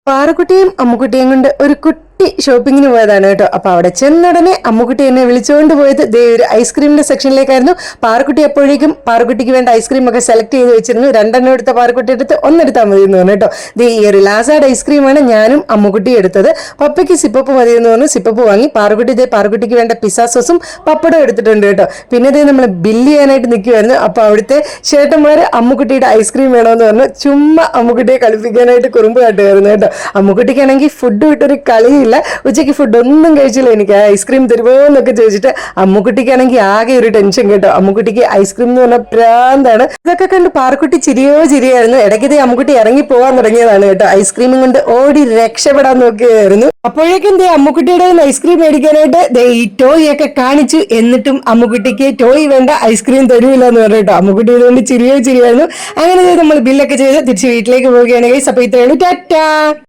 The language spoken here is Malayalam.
പാറക്കുട്ടിയും അമ്മുക്കുട്ടിയും കൊണ്ട് ഒരു കുട്ടി ഷോപ്പിങ്ങിന് പോയതാണ് കേട്ടോ. അപ്പൊ അവിടെ ചെന്നുടനെ അമ്മുക്കുട്ടി എന്നെ വിളിച്ചുകൊണ്ട് പോയത് ദേ ഒരു ഐസ്ക്രീമിന്റെ സെക്ഷനിലേക്കായിരുന്നു. പാറക്കുട്ടി അപ്പോഴേക്കും പാറക്കുട്ടിക്ക് വേണ്ട ഐസ്ക്രീം ഒക്കെ സെലക്ട് ചെയ്ത് വെച്ചിരുന്നു. രണ്ടെണ്ണം എടുത്ത പാറക്കുട്ടി എടുത്ത് ഒന്നെടുത്താൽ മതി എന്ന് പറഞ്ഞു കേട്ടോ. ദേ ഈ ഒരു ലാസാഡ് ഐസ്ക്രീമാണ് ഞാനും അമ്മുക്കുട്ടിയും എടുത്തത്. പപ്പയ്ക്ക് സിപ്പപ്പ് മതി എന്ന് പറഞ്ഞു സിപ്പപ്പ് വാങ്ങി. പാറക്കുട്ടിക്ക് വേണ്ട പിസ്സ സോസും പപ്പടം എടുത്തിട്ടുണ്ട് കേട്ടോ. പിന്നെ ദേ നമ്മൾ ബില്ല് ചെയ്യാനായിട്ട് നിൽക്കുമായിരുന്നു. അപ്പൊ അവിടുത്തെ ചേട്ടന്മാര് അമ്മുക്കുട്ടിയുടെ ഐസ്ക്രീം വേണമെന്ന് പറഞ്ഞു ചുമ്മാ അമ്മുക്കുട്ടിയെ കളിപ്പിക്കാനായിട്ട് കുറുമ്പ് കാട്ടുമായിരുന്നു കേട്ടോ. അമ്മുക്കുട്ടിക്കാണെങ്കിൽ ഫുഡ് വിട്ടൊരു കളിയില്ല. ഉച്ചയ്ക്ക് ഫുഡ് ഒന്നും കഴിച്ചില്ല. എനിക്ക് ഐസ്ക്രീം തരുമോ എന്നൊക്കെ ചോദിച്ചിട്ട് അമ്മുക്കുട്ടിക്കാണെങ്കിൽ ആകെ ഒരു ടെൻഷൻ കേട്ടോ. അമ്മുക്കുട്ടിക്ക് ഐസ്ക്രീം എന്ന് പറഞ്ഞാൽ പ്രാന്താണ്. ഇതൊക്കെ കണ്ട് പാറക്കുട്ടി ചിരിയായിരുന്നു. ഇടയ്ക്ക് അമ്മുക്കുട്ടി ഇറങ്ങി പോകാൻ തുടങ്ങിയതാണ് കേട്ടോ. ഐസ്ക്രീമും കൊണ്ട് ഓടി രക്ഷപ്പെടാൻ നോക്കുകയായിരുന്നു. അപ്പോഴേക്കും അമ്മുക്കുട്ടിയുടെ ഐസ്ക്രീം മേടിക്കാനായിട്ട് ഈ ടോയ് ഒക്കെ കാണിച്ചു. എന്നിട്ടും അമ്മുക്കുട്ടിക്ക് ടോയ് വേണ്ട, ഐസ്ക്രീം തരൂല്ല എന്ന് പറഞ്ഞിട്ടോ. അമ്മുക്കുട്ടി ഇതുകൊണ്ട് ചിരിയായിരുന്നു. അങ്ങനെ നമ്മൾ ബില്ലൊക്കെ ചെയ്ത് തിരിച്ച് വീട്ടിലേക്ക് പോവുകയാണെങ്കിൽ. അപ്പൊ ഇത്രയുള്ളൂ. ടാറ്റാ.